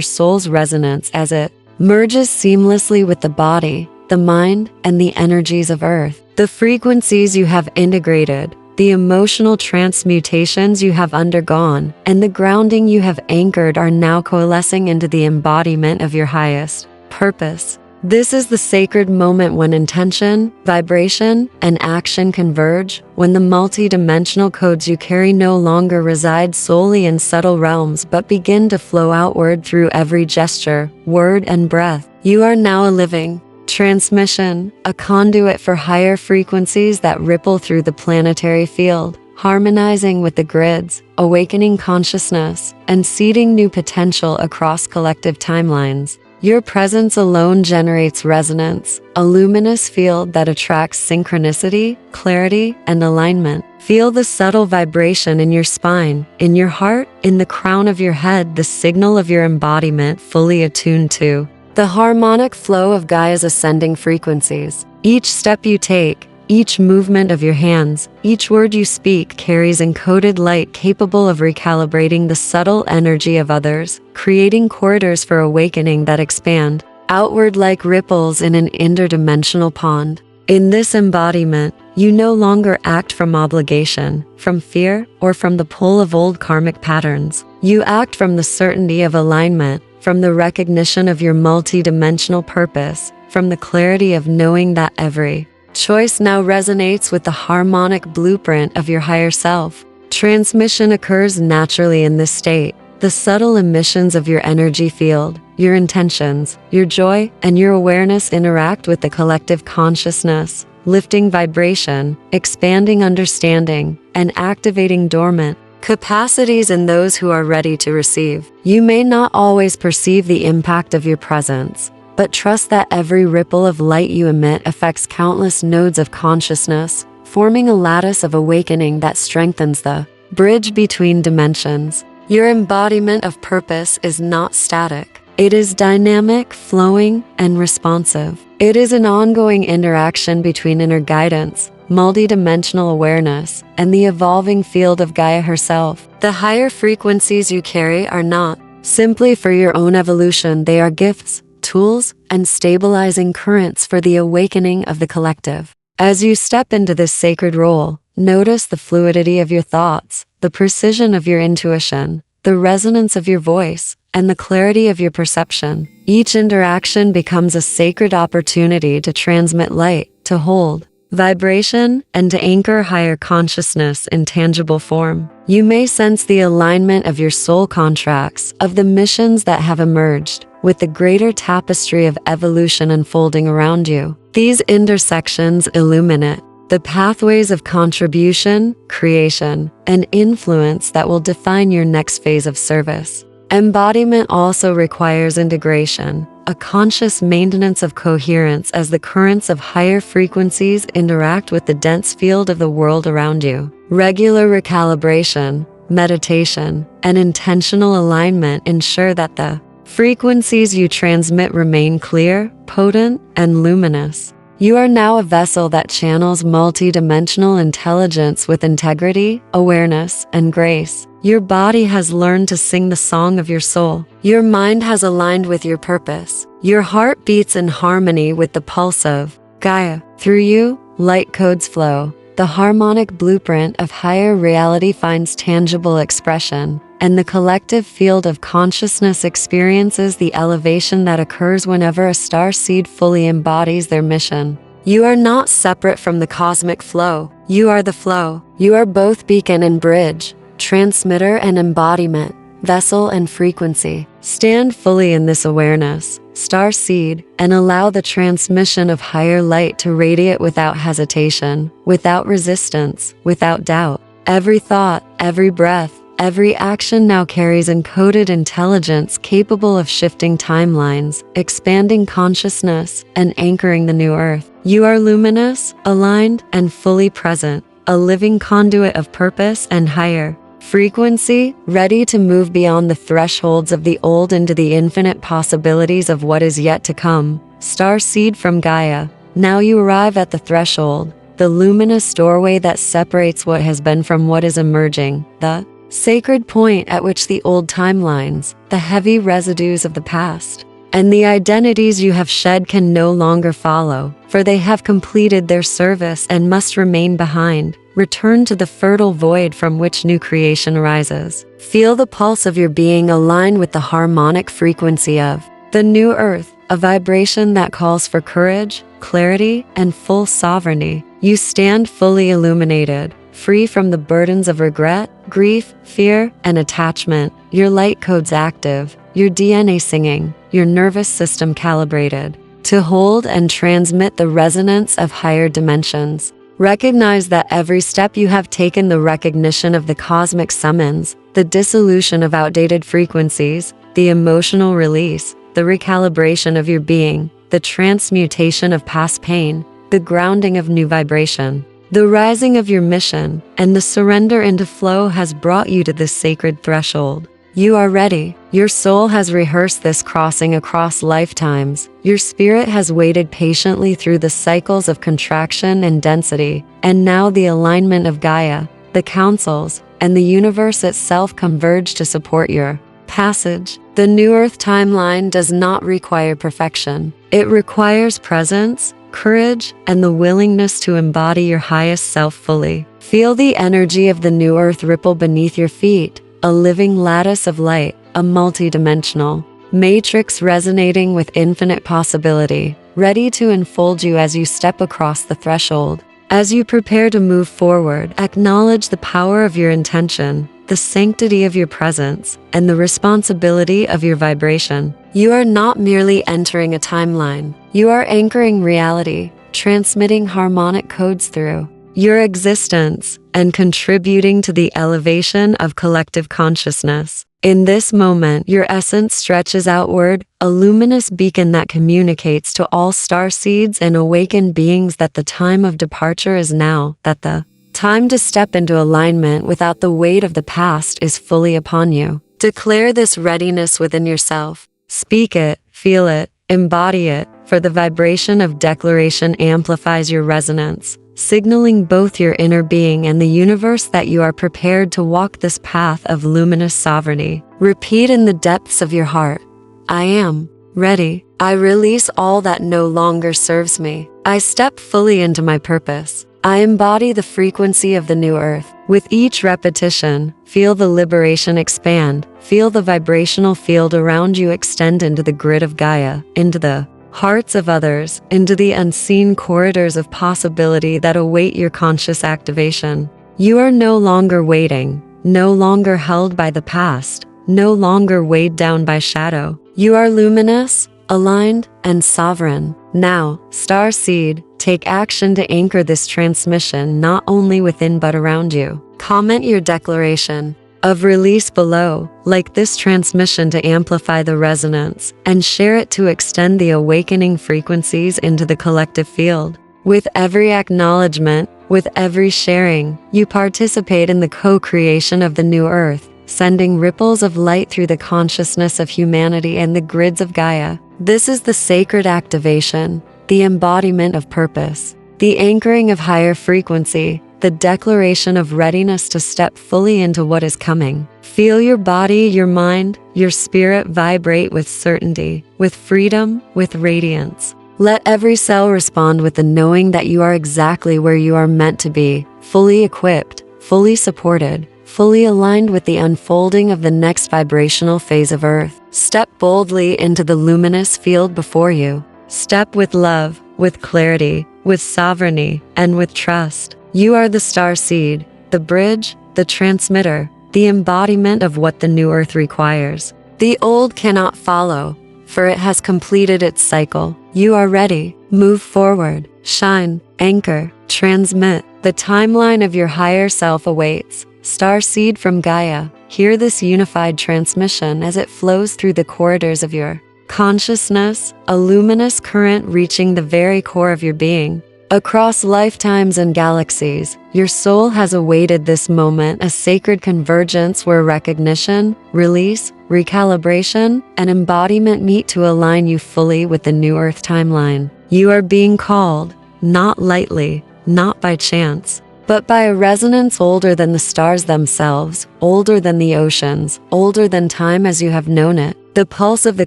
soul's resonance as it merges seamlessly with the body, the mind, and the energies of Earth. The frequencies you have integrated, the emotional transmutations you have undergone, and the grounding you have anchored are now coalescing into the embodiment of your highest purpose. This is the sacred moment when intention, vibration, and action converge, when the multi-dimensional codes you carry no longer reside solely in subtle realms but begin to flow outward through every gesture, word, and breath. You are now a living transmission, a conduit for higher frequencies that ripple through the planetary field, harmonizing with the grids, awakening consciousness, and seeding new potential across collective timelines. Your presence alone generates resonance, a luminous field that attracts synchronicity, clarity, and alignment. Feel the subtle vibration in your spine, in your heart, in the crown of your head, the signal of your embodiment fully attuned to the harmonic flow of Gaia's ascending frequencies. Each step you take, each movement of your hands, each word you speak carries encoded light capable of recalibrating the subtle energy of others, creating corridors for awakening that expand outward like ripples in an interdimensional pond. In this embodiment, you no longer act from obligation, from fear, or from the pull of old karmic patterns. You act from the certainty of alignment, from the recognition of your multi-dimensional purpose, from the clarity of knowing that every choice now resonates with the harmonic blueprint of your higher self. Transmission occurs naturally in this state. The subtle emissions of your energy field, your intentions, your joy, and your awareness interact with the collective consciousness, lifting vibration, expanding understanding, and activating dormant capacities in those who are ready to receive. You may not always perceive the impact of your presence, but trust that every ripple of light you emit affects countless nodes of consciousness, forming a lattice of awakening that strengthens the bridge between dimensions. Your embodiment of purpose is not static. It is dynamic, flowing, and responsive. It is an ongoing interaction between inner guidance, multidimensional awareness, and the evolving field of Gaia herself. The higher frequencies you carry are not simply for your own evolution, they are gifts, tools, and stabilizing currents for the awakening of the collective. As you step into this sacred role, notice the fluidity of your thoughts, the precision of your intuition, the resonance of your voice, and the clarity of your perception. Each interaction becomes a sacred opportunity to transmit light, to hold vibration, and to anchor higher consciousness in tangible form. You may sense the alignment of your soul contracts, of the missions that have emerged, with the greater tapestry of evolution unfolding around you. These intersections illuminate the pathways of contribution, creation, and influence that will define your next phase of service. Embodiment also requires integration, a conscious maintenance of coherence as the currents of higher frequencies interact with the dense field of the world around you. Regular recalibration, meditation, and intentional alignment ensure that the frequencies you transmit remain clear, potent, and luminous. You are now a vessel that channels multidimensional intelligence with integrity, awareness, and grace. Your body has learned to sing the song of your soul. Your mind has aligned with your purpose. Your heart beats in harmony with the pulse of Gaia. Through you, light codes flow. The harmonic blueprint of higher reality finds tangible expression, and the collective field of consciousness experiences the elevation that occurs whenever a starseed fully embodies their mission. You are not separate from the cosmic flow. You are the flow. You are both beacon and bridge, transmitter and embodiment, vessel and frequency. Stand fully in this awareness, starseed, and allow the transmission of higher light to radiate without hesitation, without resistance, without doubt. Every thought, every breath, Every action now carries encoded intelligence capable of shifting timelines, expanding consciousness, and anchoring the new earth. You are luminous, aligned, and fully present, a living conduit of purpose and higher frequency, ready to move beyond the thresholds of the old into the infinite possibilities of what is yet to come. Starseed from Gaia. Now you arrive at the threshold, the luminous doorway that separates what has been from what is emerging, the sacred point at which the old timelines, the heavy residues of the past, and the identities you have shed can no longer follow, for they have completed their service and must remain behind. Return to the fertile void from which new creation rises. Feel the pulse of your being align with the harmonic frequency of the new earth, a vibration that calls for courage, clarity, and full sovereignty. You stand fully illuminated, free from the burdens of regret, grief, fear, and attachment. Your light codes active, your DNA singing, your nervous system calibrated to hold and transmit the resonance of higher dimensions. Recognize that every step you have taken, the recognition of the cosmic summons, the dissolution of outdated frequencies, the emotional release, the recalibration of your being, the transmutation of past pain, the grounding of new vibration, the rising of your mission, and the surrender into flow has brought you to this sacred threshold. You are ready. Your soul has rehearsed this crossing across lifetimes. Your spirit has waited patiently through the cycles of contraction and density, and now the alignment of Gaia, the councils, and the universe itself converge to support your passage. The New Earth timeline does not require perfection. It requires presence, courage, and the willingness to embody your highest self fully. Feel the energy of the New Earth ripple beneath your feet, a living lattice of light, a multidimensional matrix resonating with infinite possibility, ready to enfold you as you step across the threshold. As you prepare to move forward, acknowledge the power of your intention, the sanctity of your presence, and the responsibility of your vibration. You are not merely entering a timeline. You are anchoring reality, transmitting harmonic codes through your existence, and contributing to the elevation of collective consciousness. In this moment, your essence stretches outward, a luminous beacon that communicates to all starseeds and awakened beings that the time of departure is now, that the time to step into alignment without the weight of the past is fully upon you. Declare this readiness within yourself. Speak it, feel it, embody it, for the vibration of declaration amplifies your resonance, signaling both your inner being and the universe that you are prepared to walk this path of luminous sovereignty. Repeat in the depths of your heart, I am ready. I release all that no longer serves me. I step fully into my purpose. I embody the frequency of the new earth. With each repetition, feel the liberation expand. Feel the vibrational field around you extend into the grid of Gaia, into the hearts of others, into the unseen corridors of possibility that await your conscious activation. You are no longer waiting, no longer held by the past, no longer weighed down by shadow. You are luminous, aligned, and sovereign. Now, Starseed, take action to anchor this transmission not only within but around you. Comment your declaration of release below, like this transmission to amplify the resonance, and share it to extend the awakening frequencies into the collective field. With every acknowledgement, with every sharing, you participate in the co-creation of the new earth, sending ripples of light through the consciousness of humanity and the grids of Gaia. This is the sacred activation, the embodiment of purpose, the anchoring of higher frequency, the declaration of readiness to step fully into what is coming. Feel your body, your mind, your spirit vibrate with certainty, with freedom, with radiance. Let every cell respond with the knowing that you are exactly where you are meant to be, fully equipped, fully supported, fully aligned with the unfolding of the next vibrational phase of Earth. Step boldly into the luminous field before you. Step with love, with clarity, with sovereignty, and with trust. You are the starseed, the bridge, the transmitter, the embodiment of what the new earth requires. The old cannot follow, for it has completed its cycle. You are ready. Move forward, shine, anchor, transmit. The timeline of your higher self awaits. Starseed from Gaia. Hear this unified transmission as it flows through the corridors of your consciousness, a luminous current reaching the very core of your being. Across lifetimes and galaxies, your soul has awaited this moment, a sacred convergence where recognition, release, recalibration, and embodiment meet to align you fully with the new Earth timeline. You are being called, not lightly, not by chance, but by a resonance older than the stars themselves, older than the oceans, older than time as you have known it. The pulse of the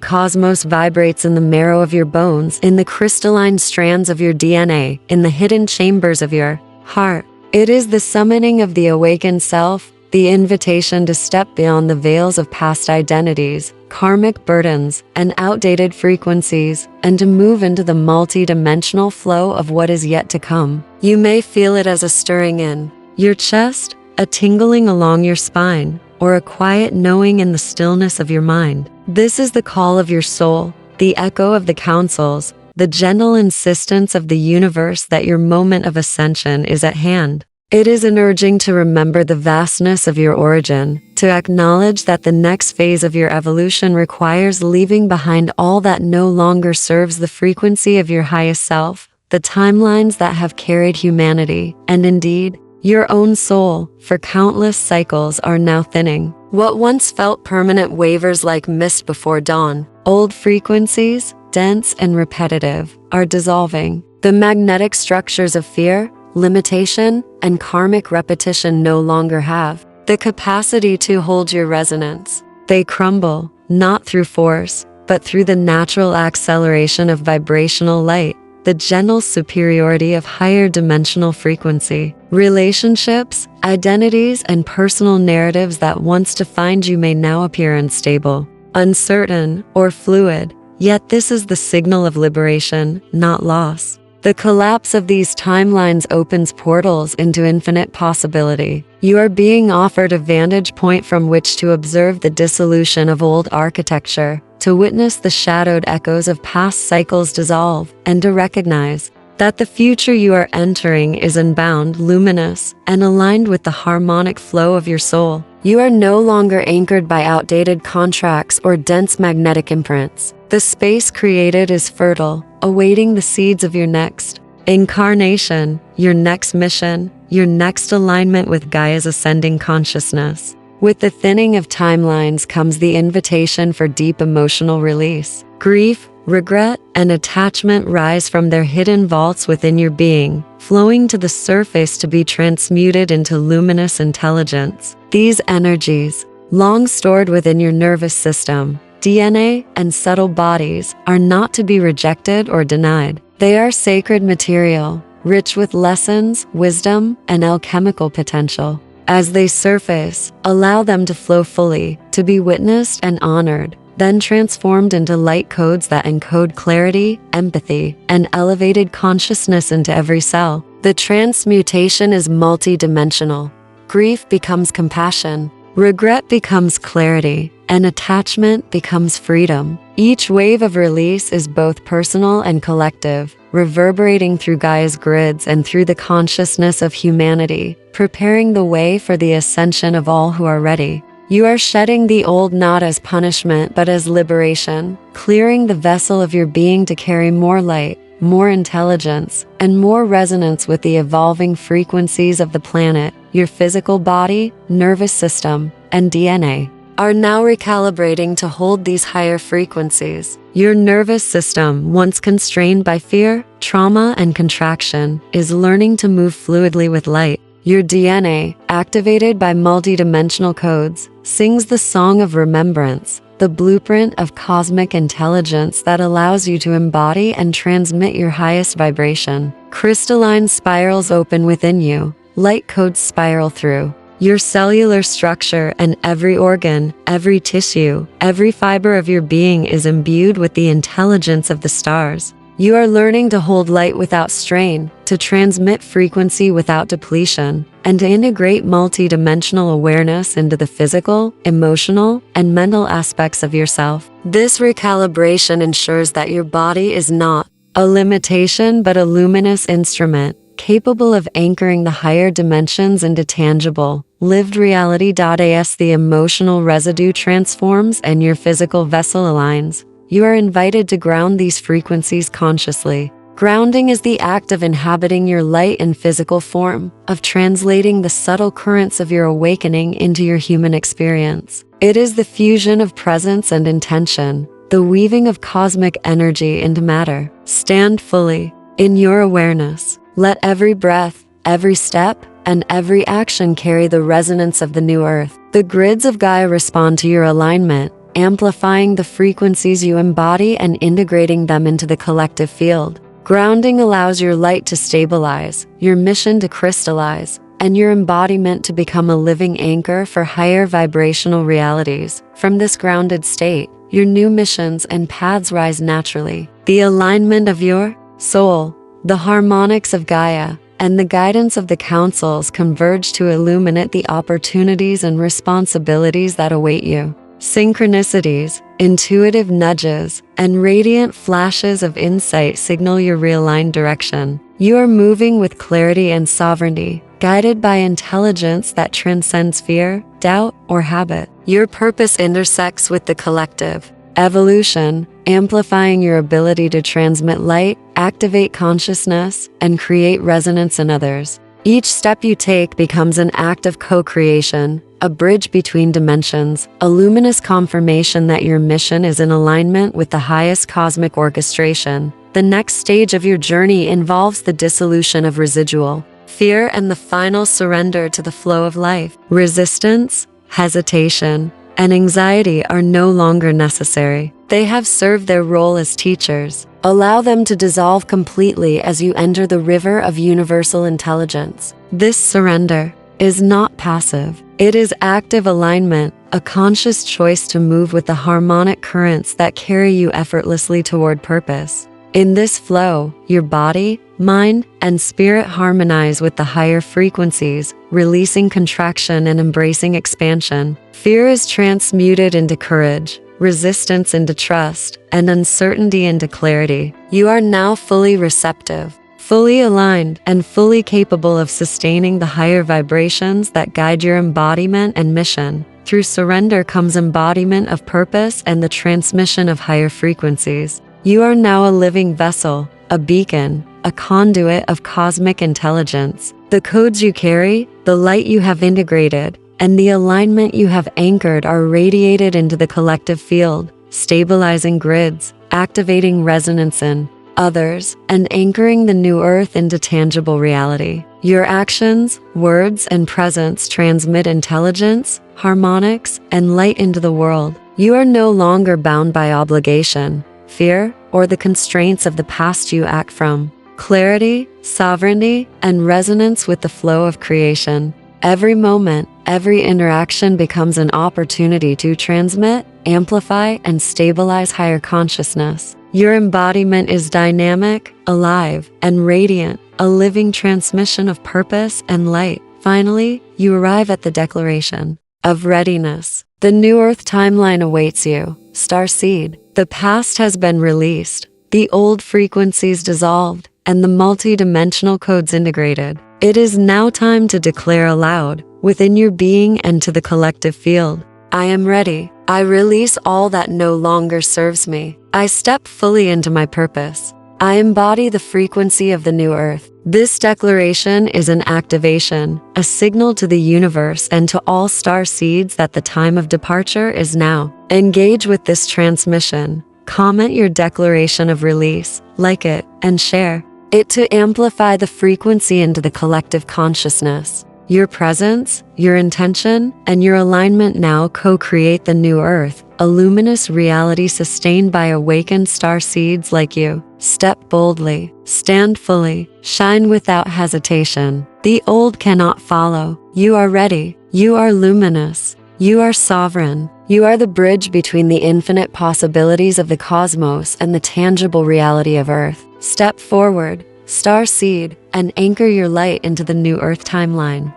cosmos vibrates in the marrow of your bones, in the crystalline strands of your DNA, in the hidden chambers of your heart. It is the summoning of the awakened self, the invitation to step beyond the veils of past identities, karmic burdens, and outdated frequencies, and to move into the multi-dimensional flow of what is yet to come. You may feel it as a stirring in your chest, a tingling along your spine, or a quiet knowing in the stillness of your mind. This is the call of your soul, the echo of the councils, the gentle insistence of the universe that your moment of ascension is at hand. It is an urging to remember the vastness of your origin, to acknowledge that the next phase of your evolution requires leaving behind all that no longer serves the frequency of your highest self, the timelines that have carried humanity, and indeed, your own soul, for countless cycles are now thinning. What once felt permanent wavers like mist before dawn. Old frequencies, dense and repetitive, are dissolving. The magnetic structures of fear, limitation, and karmic repetition no longer have the capacity to hold your resonance. They crumble, not through force, but through the natural acceleration of vibrational light, the gentle superiority of higher dimensional frequency. Relationships, identities, and personal narratives that once defined you may now appear unstable, uncertain, or fluid, yet this is the signal of liberation, not loss. The collapse of these timelines opens portals into infinite possibility. You are being offered a vantage point from which to observe the dissolution of old architecture, to witness the shadowed echoes of past cycles dissolve, and to recognize that the future you are entering is unbound, luminous, and aligned with the harmonic flow of your soul. You are no longer anchored by outdated contracts or dense magnetic imprints. The space created is fertile, awaiting the seeds of your next incarnation, your next mission, your next alignment with Gaia's ascending consciousness. With the thinning of timelines comes the invitation for deep emotional release. Grief, regret, and attachment rise from their hidden vaults within your being, flowing to the surface to be transmuted into luminous intelligence. These energies, long stored within your nervous system, DNA, and subtle bodies, are not to be rejected or denied. They are sacred material, rich with lessons, wisdom, and alchemical potential. As they surface, allow them to flow fully, to be witnessed and honored, then transformed into light codes that encode clarity, empathy, and elevated consciousness into every cell. The transmutation is multidimensional. Grief becomes compassion, regret becomes clarity, and attachment becomes freedom. Each wave of release is both personal and collective, reverberating through Gaia's grids and through the consciousness of humanity, preparing the way for the ascension of all who are ready. You are shedding the old not as punishment but as liberation, clearing the vessel of your being to carry more light, more intelligence, and more resonance with the evolving frequencies of the planet. Your physical body, nervous system, and DNA are now recalibrating to hold these higher frequencies. Your nervous system, once constrained by fear, trauma, and contraction, is learning to move fluidly with light. Your DNA, activated by multidimensional codes, sings the song of remembrance, the blueprint of cosmic intelligence that allows you to embody and transmit your highest vibration. Crystalline spirals open within you, light codes spiral through your cellular structure, and every organ, every tissue, every fiber of your being is imbued with the intelligence of the stars. You are learning to hold light without strain, to transmit frequency without depletion, and to integrate multidimensional awareness into the physical, emotional, and mental aspects of yourself. This recalibration ensures that your body is not a limitation but a luminous instrument, capable of anchoring the higher dimensions into tangible, lived reality. As the emotional residue transforms and your physical vessel aligns, you are invited to ground these frequencies consciously. Grounding is the act of inhabiting your light in physical form, of translating the subtle currents of your awakening into your human experience. It is the fusion of presence and intention, the weaving of cosmic energy into matter. Stand fully in your awareness. Let every breath, every step, and every action carry the resonance of the new earth. The grids of Gaia respond to your alignment, amplifying the frequencies you embody and integrating them into the collective field. Grounding allows your light to stabilize, your mission to crystallize, and your embodiment to become a living anchor for higher vibrational realities. From this grounded state, your new missions and paths rise naturally. The alignment of your soul, the harmonics of Gaia, and the guidance of the councils converge to illuminate the opportunities and responsibilities that await you. Synchronicities, intuitive nudges, and radiant flashes of insight signal your realigned direction. You are moving with clarity and sovereignty, guided by intelligence that transcends fear, doubt, or habit. Your purpose intersects with the collective evolution, amplifying your ability to transmit light, activate consciousness, and create resonance in others. Each step you take becomes an act of co-creation, a bridge between dimensions, a luminous confirmation that your mission is in alignment with the highest cosmic orchestration. The next stage of your journey involves the dissolution of residual fear and the final surrender to the flow of life. Resistance, hesitation, and anxiety are no longer necessary. They have served their role as teachers. Allow them to dissolve completely as you enter the river of universal intelligence. This surrender is not passive. It is active alignment, a conscious choice to move with the harmonic currents that carry you effortlessly toward purpose. In this flow, your body, mind, and spirit harmonize with the higher frequencies, releasing contraction and embracing expansion. Fear is transmuted into courage, resistance into trust, and uncertainty into clarity. You are now fully receptive, fully aligned, and fully capable of sustaining the higher vibrations that guide your embodiment and mission. Through surrender comes embodiment of purpose and the transmission of higher frequencies. You are now a living vessel, a beacon, a conduit of cosmic intelligence. The codes you carry, the light you have integrated, and the alignment you have anchored are radiated into the collective field, stabilizing grids, activating resonance in others, and anchoring the new earth into tangible reality. Your actions, words, and presence transmit intelligence, harmonics, and light into the world. You are no longer bound by obligation, fear, or the constraints of the past. You act from clarity, sovereignty, and resonance with the flow of creation. Every moment, every interaction becomes an opportunity to transmit, amplify, and stabilize higher consciousness. Your embodiment is dynamic, alive, and radiant, a living transmission of purpose and light. Finally, you arrive at the declaration of readiness. The new earth timeline awaits you, Starseed. The past has been released, the old frequencies dissolved, and the multi-dimensional codes integrated. It is now time to declare aloud, within your being and to the collective field, I am ready. I release all that no longer serves me. I step fully into my purpose. I embody the frequency of the new earth. This declaration is an activation, a signal to the universe and to all star seeds that the time of departure is now. Engage with this transmission. Comment your declaration of release, like it, and share it to amplify the frequency into the collective consciousness. Your presence, your intention, and your alignment now co-create the new earth, a luminous reality sustained by awakened star seeds like you. Step boldly, stand fully, shine without hesitation. The old cannot follow. You are ready. You are luminous. You are sovereign. You are the bridge between the infinite possibilities of the cosmos and the tangible reality of Earth. Step forward, star seed, and anchor your light into the new Earth timeline.